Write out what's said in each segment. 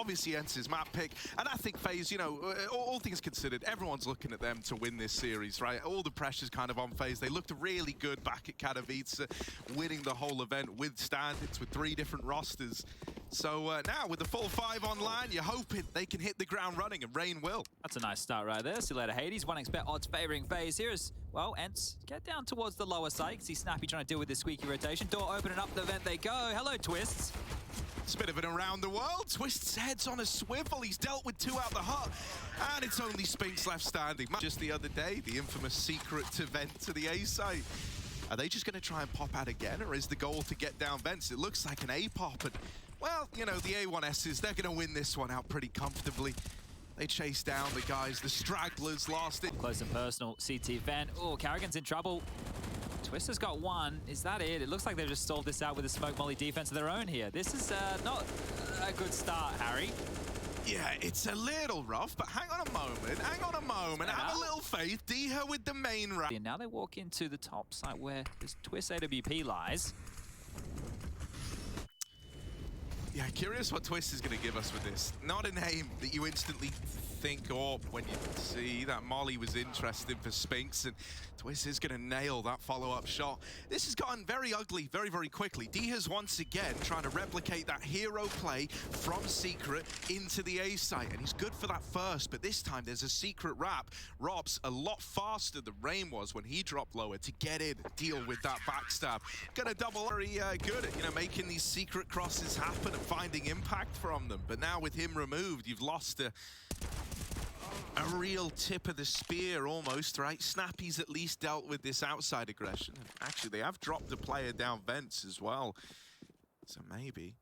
obviously Ence's map pick, and I think Faze, you know, all things considered, everyone's looking at them to win this series, right? All the pressure's kind of on Faze. They looked really good back at Katowice, winning the whole event with standards, with 3 different rosters. So now, with the full 5 online, you're hoping they can hit the ground running, and Rain will. That's a nice start right there. See you later, Hades. 1xbet odds favoring Faze. Here is, well, Ence, get down towards the lower side. See Snappy trying to deal with this squeaky rotation. Door opening up, the vent they go. Hello, Twists. It's a bit of an around the world. Twist's head's on a swivel. He's dealt with 2 out the hut. And it's only Spinks left standing. Just the other day, the infamous secret to vent to the A site. Are they just going to try and pop out again, or is the goal to get down vents? It looks like an A pop, and, well, you know, the A1Ss, they're going to win this one out pretty comfortably. They chase down the guys, the stragglers lost it. Close and personal, CT vent. Oh, Carrigan's in trouble. Twister's got 1. Is that it? It looks like they've just stalled this out with a smoke molly defense of their own here. This is not a good start, Harry. Yeah, it's a little rough, but hang on a moment, have a little faith. Diha with the main round. And now they walk into the top site where this Twist AWP lies. Yeah, curious what Twist is going to give us with this. Not a name that you instantly think of when you see that Molly was interested for Spinks, and Twist is going to nail that follow-up shot. This has gotten very ugly very, very quickly. Diha's once again trying to replicate that hero play from Secret into the A site, and he's good for that first, but this time there's a secret wrap. Rob's a lot faster than Rain was when he dropped lower to get in, deal with that backstab. Gonna double very good at, you know, making these secret crosses happen and finding impact from them, but now with him removed, you've lost a real tip of the spear almost, right? Snappy's at least dealt with this outside aggression. Actually, they have dropped a player down vents as well. So maybe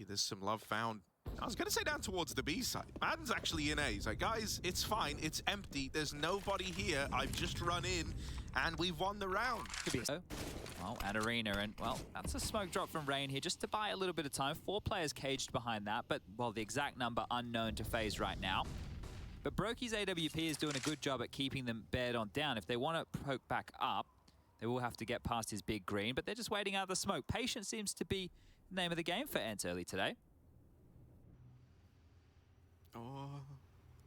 there's some love found. I was going to say down towards the B side. Madden's actually in A. He's like, guys, it's fine. It's empty. There's nobody here. I've just run in, and we've won the round. Could be so. Well, and Arena, and, well, that's a smoke drop from Rain here just to buy a little bit of time. 4 players caged behind that, but, well, the exact number unknown to Faze right now. But Brokey's AWP is doing a good job at keeping them bared on down. If they want to poke back up, they will have to get past his big green, but they're just waiting out the smoke. Patience seems to be the name of the game for Ence early today. Oh,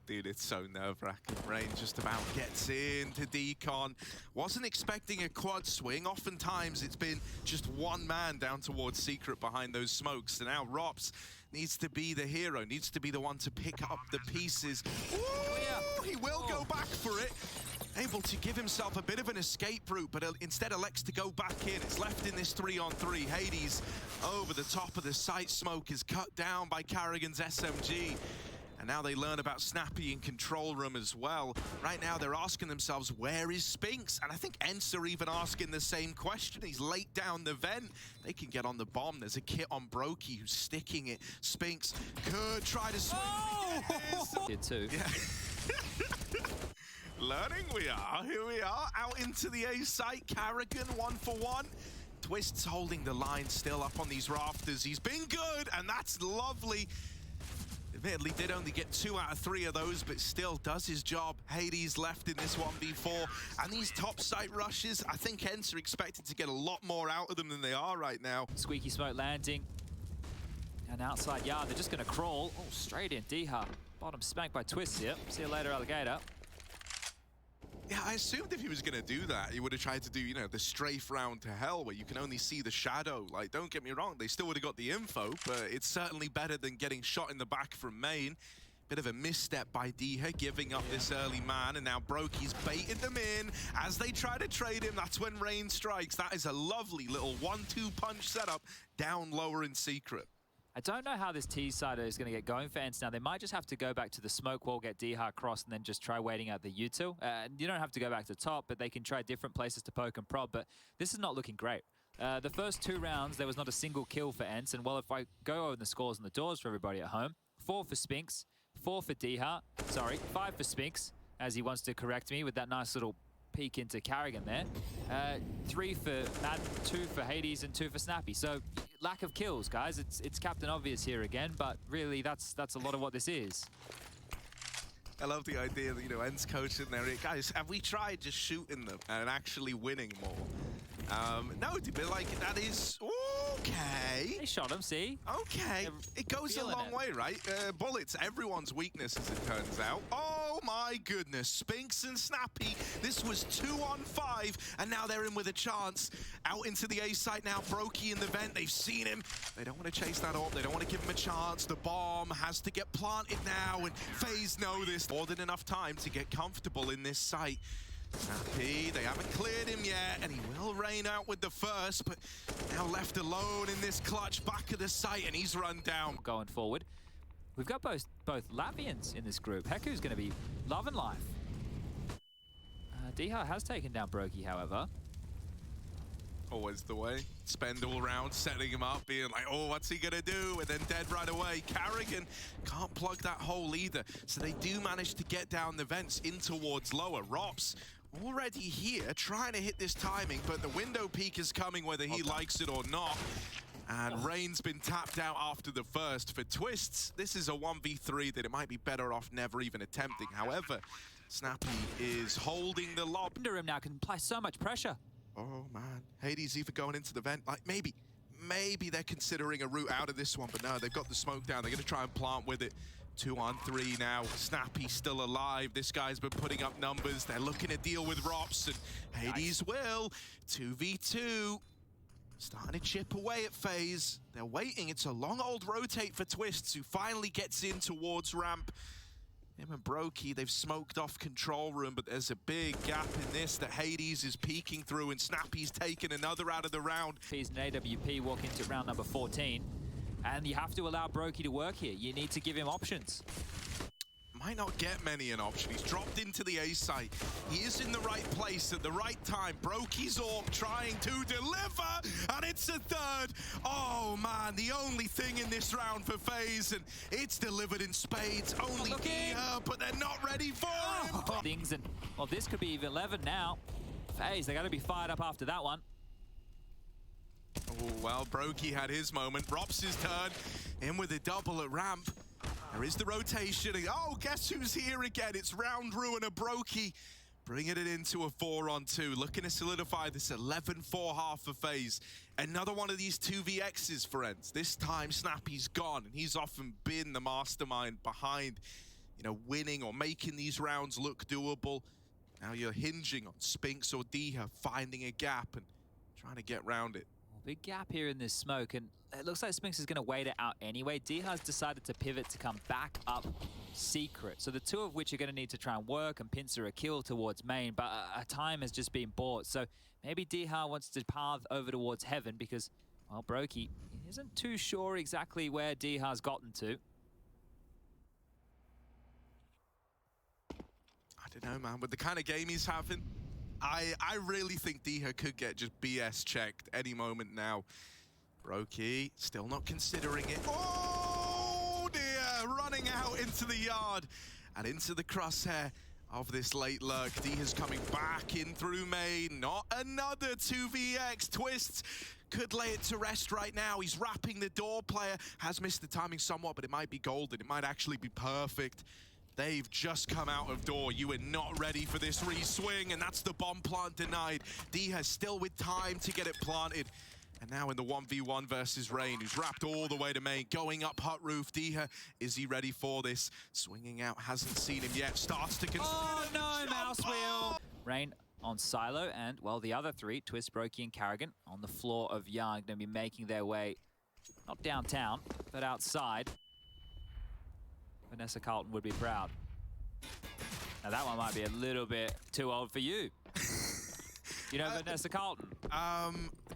dude, it's so nerve-wracking. Rain just about gets into Decon. Wasn't expecting a quad swing. Oftentimes, it's been just one man down towards Secret behind those smokes. And now Rops needs to be the hero, needs to be the one to pick up the pieces. Ooh, yeah. He will go back for it. Able to give himself a bit of an escape route, but instead elects to go back in. It's left in this 3-on-3. Hades over the top of the site. Smoke is cut down by Carrigan's SMG. And now they learn about Snappy in control room as well. Right now, they're asking themselves, where is Spinks? And I think Ence are even asking the same question. He's late down the vent. They can get on the bomb. There's a kit on Brokey who's sticking it. Spinks could try to swing. Oh! Did too. Yeah. Learning we are. Here we are, out into the A site. Carrigan 1-for-1. Twist's holding the line still up on these rafters. He's been good, and that's lovely. Admittedly, did only get 2 out of 3 of those, but still does his job. Hades left in this 1v4. And these top site rushes, I think Ence are expected to get a lot more out of them than they are right now. Squeaky smoke landing. And outside yard, they're just going to crawl. Oh, straight in. Diha. Bottom smacked by Twist here. See you later, Alligator. Yeah, I assumed if he was going to do that, he would have tried to do, you know, the strafe round to hell where you can only see the shadow. Like, don't get me wrong, they still would have got the info, but it's certainly better than getting shot in the back from main. Bit of a misstep by Diha, giving up this early man, and now Brokey's baited them in. As they try to trade him, that's when Rain strikes. That is a lovely little 1-2 punch setup down lower in Secret. I don't know how this T-sider is going to get going for Ence now. They might just have to go back to the smoke wall, get Diha across, and then just try waiting out the util. You don't have to go back to top, but they can try different places to poke and prod, but this is not looking great. The first 2 rounds, there was not a single kill for Ence, and well, if I go over the scores and the doors for everybody at home, 4 for Spinks, 4 for Diha, sorry, 5 for Spinks, as he wants to correct me with that nice little peek into Carrigan there. 3 for Madden, 2 for Hades, and 2 for Snappy. So lack of kills, guys. It's Captain Obvious here again, but really that's a lot of what this is. I love the idea that, you know, Ence coaching there. Guys, have we tried just shooting them and actually winning more? No, but like, that is... Ooh, Okay. They shot him, see? Okay. They're It goes a feeling long it. way, right? Bullets, everyone's weakness, as it turns out. Oh my goodness. Spinks and Snappy. This was 2-on-5, and now they're in with a chance. Out into the A site now. Brokey in the vent. They've seen him. They don't want to chase that up. They don't want to give him a chance. The bomb has to get planted now, and Faze know this. More than enough time to get comfortable in this site. Snappy, they haven't cleared him yet, and he will rain out with the first, but now left alone in this clutch back of the site, and he's run down. Going forward. We've got both Latvians in this group. Heku's going to be loving life. Diha has taken down Brokey, however. Always the way. Spend all round setting him up, being like, oh, what's he gonna do? And then dead right away. Carrigan can't plug that hole either. So they do manage to get down the vents in towards lower. Rops already here, trying to hit this timing, but the window peak is coming whether he likes it or not. And Rain's been tapped out after the first. For Twists, this is a 1v3 that it might be better off never even attempting. However, Snappy is holding the lob. Under him now can apply so much pressure. Oh man, Hades either going into the vent, like maybe they're considering a route out of this one, but no, they've got the smoke down. They're gonna try and plant with it. 2-on-3 now. Snappy still alive. This guy's been putting up numbers. They're looking to deal with Rops, and Hades will. 2v2. Starting to chip away at Faze. They're waiting. It's a long old rotate for Twists, who finally gets in towards ramp. Him and Brokey, they've smoked off control room, but there's a big gap in this that Hades is peeking through, and Snappy's taken another out of the round. He's an AWP walk into round number 14, and you have to allow Brokey to work here. You need to give him options. Might not get many an option. He's dropped into the A site. He is in the right place at the right time. Brokey's Orb trying to deliver, and it's a third. Oh man, the only thing in this round for Faze, and it's delivered in spades. Only here, but they're not ready for him. Things, and well, this could be even 11 now. Faze, they got to be fired up after that one. Oh, well, Brokey had his moment. Rops' turn. In with a double at ramp. There is the rotation. Oh, guess who's here again? It's Round Ruiner Brokey. Bringing it into a 4-on-2. Looking to solidify this 11-4 half for Faze. Another one of these 2vx's for Ence. This time, Snappy's gone, and he's often been the mastermind behind, you know, winning or making these rounds look doable. Now you're hinging on Spinks or Diha, finding a gap and trying to get round it. Big gap here in this smoke, and it looks like Spinks is going to wait it out anyway. Diha's decided to pivot to come back up secret. So the two of which are going to need to try and work and pincer a kill towards main, but a time has just been bought. So maybe Diha wants to path over towards heaven because, well, Brokey isn't too sure exactly where Diha's gotten to. I don't know, man. With the kind of game he's having, I really think Diha could get just BS checked any moment now. Brokey still not considering it. Oh dear, running out into the yard and into the crosshair of this late lurk. Diha's coming back in through main. Not another 2vx. Twists could lay it to rest right now. He's wrapping the door player. Has missed the timing somewhat, but it might be golden. It might actually be perfect. They've just come out of door. You are not ready for this re-swing, and that's the bomb plant denied. Diha still with time to get it planted. And now in the 1v1 versus Rain, who's wrapped all the way to main, going up hut roof. Diha, is he ready for this? Swinging out, hasn't seen him yet. Starts to consider. Oh no, mouse wheel! Rain on Silo, and well, the other three, Twist, Brokey, and Carrigan, on the floor of Young, going to be making their way, not downtown, but outside. Vanessa Carlton would be proud. Now that one might be a little bit too old for you. You know Vanessa Carlton?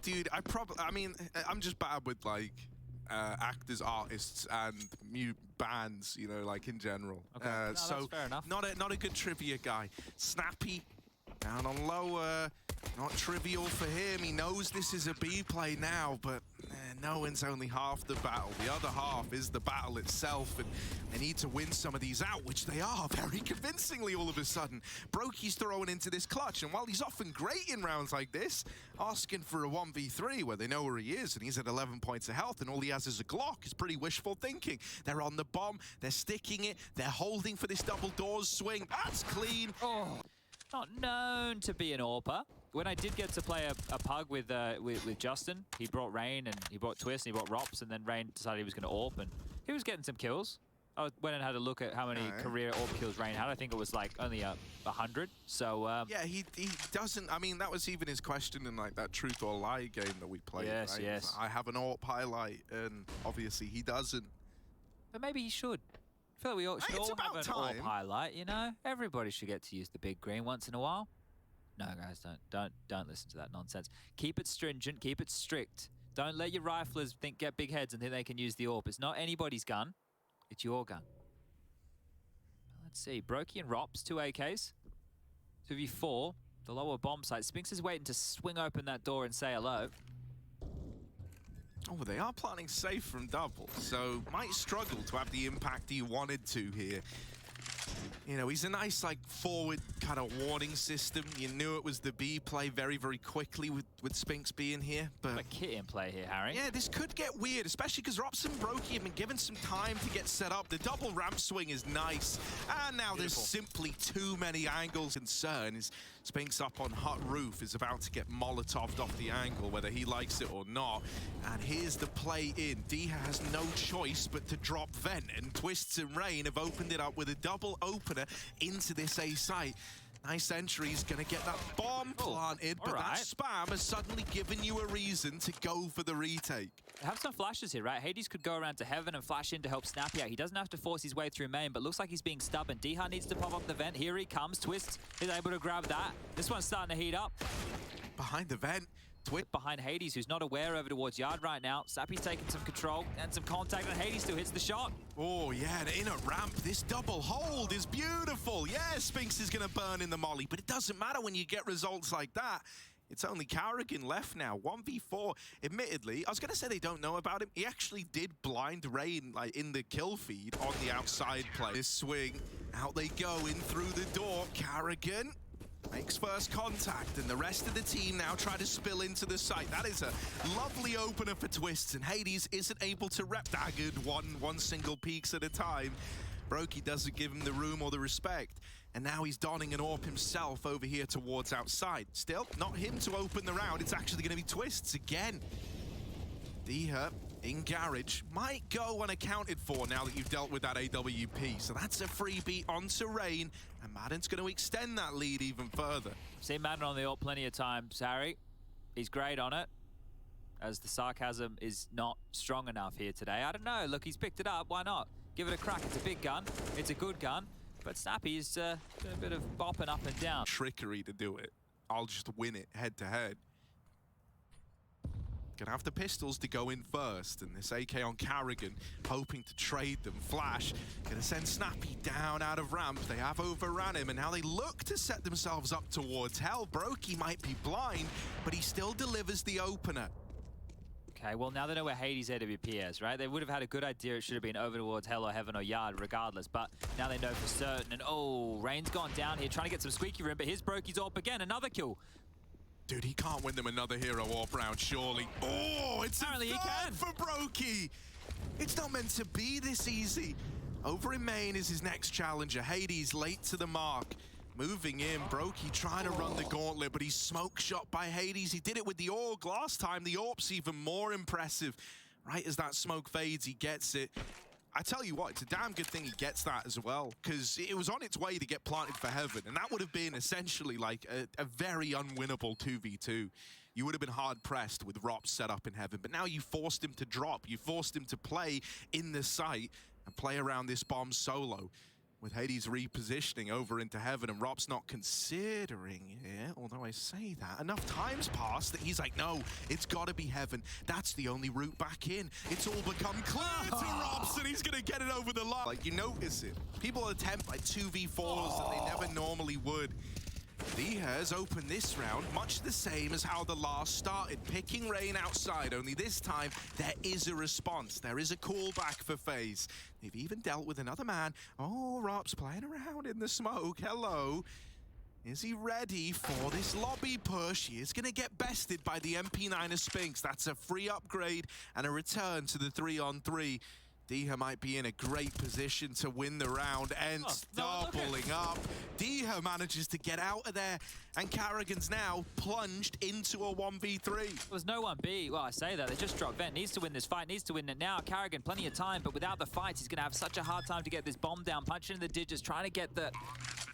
Dude, I mean, I'm just bad with like actors, artists, and mute bands, you know, like in general. Okay. No, so that's fair enough. Not a good trivia guy. Snappy down on lower. Not trivial for him. He knows this is a B play now, but knowing's only half the battle. The other half is the battle itself, and they need to win some of these out, which they are very convincingly all of a sudden. Brokey's throwing into this clutch, and while he's often great in rounds like this, asking for a 1v3 where they know where he is, and he's at 11 points of health, and all he has is a Glock, is pretty wishful thinking. They're on the bomb, they're sticking it, they're holding for this double doors swing. That's clean. Oh. Not known to be an AWPer. when I did get to play a pug with Justin, he brought Rain and he brought Twist and he brought Rops, and then Rain decided he was going to AWP, and he was getting some kills. I went and had a look at how many career AWP kills Rain had. I think it was like only 100. So yeah, he doesn't. I mean, that was even his question in like that Truth or Lie game that we played. Yes, right? yes. I have an AWP highlight, and obviously he doesn't. But maybe he should. I feel like we all should all have an AWP highlight. You know, everybody should get to use the big green once in a while. No, guys, don't listen to that nonsense. Keep it stringent, keep it strict. Don't let your riflers get big heads and think they can use the AWP. It's not anybody's gun, it's your gun. Let's see, Brokey and Rops, 2 AKs. 2v4, the lower bomb site. Spinks is waiting to swing open that door and say hello. Oh, they are planning safe from double, so might struggle to have the impact he wanted to here. You know, he's a nice, like, forward kind of warning system. You knew it was the B play very, very quickly with Spinks being here, but... A kit in play here, Harry. Yeah, this could get weird, especially because Rops and Brokey have been given some time to get set up. The double ramp swing is nice, and now there's simply too many angles. Concern is Spinks up on hot roof, is about to get Molotoved off the angle, whether he likes it or not. And here's the play in. Diha has no choice but to drop vent, and Twists and Rain have opened it up with a double opener into this A site. Nice entry, he's gonna get that bomb planted, but that spam has suddenly given you a reason to go for the retake. They have some flashes here, right? Hades could go around to Heaven and flash in to help Snappy out. He doesn't have to force his way through main, but looks like he's being stubborn. Diha needs to pop up the vent. Here he comes. Twist is able to grab that. This one's starting to heat up. Behind the vent. Behind Hades, who's not aware, over towards Yard right now. Snappy's taking some control and some contact, and Hades still hits the shot. Oh, yeah, in a ramp. This double hold is beautiful. Yeah, Spinks is going to burn in the molly, but it doesn't matter when you get results like that. It's only Carrigan left now, 1v4. Admittedly, I was going to say they don't know about him. He actually did blind Rain like in the kill feed on the outside play. This swing, out they go, in through the door. Carrigan makes first contact, and the rest of the team now try to spill into the site. That is a lovely opener for Twists, and Hades isn't able to rep daggered one single peaks at a time. Brokey doesn't give him the room or the respect, and now he's donning an AWP himself over here towards outside. Still, not him to open the round. It's actually going to be Twists again. Diha in garage might go unaccounted for now that you've dealt with that AWP. So that's a freebie onto Rain, and Madden's going to extend that lead even further. Seen Madden on the ult plenty of times, Harry. He's great on it, as the sarcasm is not strong enough here today. I don't know. Look, he's picked it up. Why not? Give it a crack. It's a big gun. It's a good gun. But Snappy is doing a bit of bopping up and down. Trickery to do it. I'll just win it head to head. Gonna have the pistols to go in first, and this AK on Carrigan, hoping to trade them. Flash, gonna send Snappy down out of ramp. They have overran him, and now they look to set themselves up towards hell. Brokey might be blind, but he still delivers the opener. Okay, well, now they know where Hades' AWP is, right? They would have had a good idea it should have been over towards Hell or Heaven or Yard, regardless, but now they know for certain. And oh, Rain's gone down here, trying to get some squeaky room, but here's Brokey's AWP again, another kill. Dude, he can't win them another hero AWP round, surely. Oh, it's apparently a third for Brokey. It's not meant to be this easy. Over in main is his next challenger. Hades late to the mark. Moving in, Brokey trying to run the gauntlet, but he's smoke shot by Hades. He did it with the AUG last time. The AWP's even more impressive. Right as that smoke fades, he gets it. I tell you what, it's a damn good thing he gets that as well, because it was on its way to get planted for Heaven, and that would have been essentially like a very unwinnable 2v2. You would have been hard-pressed with Rops set up in Heaven, but now you forced him to drop. You forced him to play in the site and play around this bomb solo. With Hades repositioning over into Heaven and Rops not considering it, although I say that, enough time's passed that he's like, no, it's gotta be Heaven. That's the only route back in. It's all become clear to Rops, and he's gonna get it over the line. Like, you notice it. People attempt like 2v4s that they never normally would. Diha has opened this round much the same as how the last started, picking Rain outside, only this time there is a response. There is a callback for Faze. They've even dealt with another man. Oh, Rops playing around in the smoke. Hello. Is he ready for this lobby push? He is going to get bested by the MP9 of Spinks. That's a free upgrade and a return to the 3-on-3. Diha might be in a great position to win the round. Ence doubling up. Diha manages to get out of there, and Karrigan's now plunged into a 1v3. There was no 1B. Well, I say that. They just dropped Vent. Needs to win this fight. Needs to win it now. Karrigan, plenty of time, but without the fight, he's going to have such a hard time to get this bomb down. Punching in the digits, trying to get the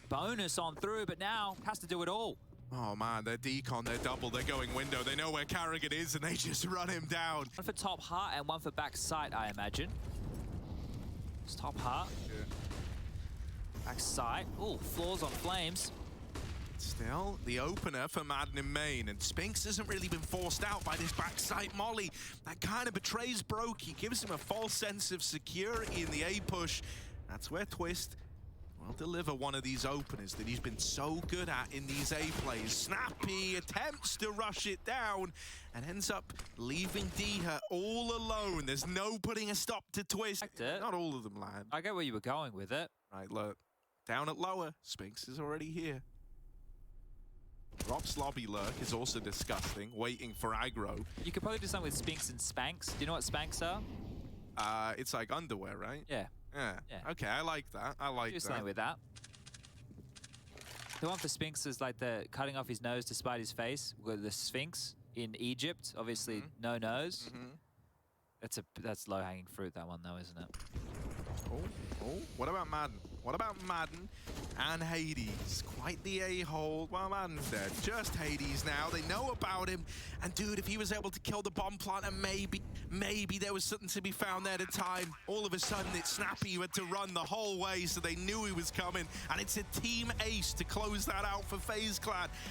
bonus on through, but now has to do it all. Oh man, they're decon, they're double, they're going window. They know where Karrigan is, and they just run him down. One for top heart and one for back sight, I imagine. It's top heart. Yeah. Back sight. Ooh, floors on flames. Still, the opener for Madden in main, and Spinks hasn't really been forced out by this backside molly. That kind of betrays Brokey, gives him a false sense of security in the A push. That's where Twist will deliver one of these openers that he's been so good at in these A plays. Snappy attempts to rush it down and ends up leaving Diha all alone. There's no putting a stop to Twist. Not all of them land. I get where you were going with it. Right, look. Down at lower, Spinks is already here. Drops lobby lurk is also disgusting, waiting for aggro. You could probably do something with Spinks and Spanks. Do you know what Spanks are? It's like underwear, right? Yeah. Yeah. Okay, I like that. I like Do that. something with that. The one for Spinks is like the cutting off his nose to spite his face with the Sphinx in Egypt. Obviously, no nose. That's low-hanging fruit, that one, though, isn't it? Oh, what about Madden? What about Madden and Hades? Quite the a-hole. Well, Madden's dead. Just Hades now. They know about him. And dude, if he was able to kill the bomb plant, and maybe there was something to be found there at a time. All of a sudden, it's Snappy who had to run the whole way, so they knew he was coming. And it's a team ace to close that out for FaZe Clan.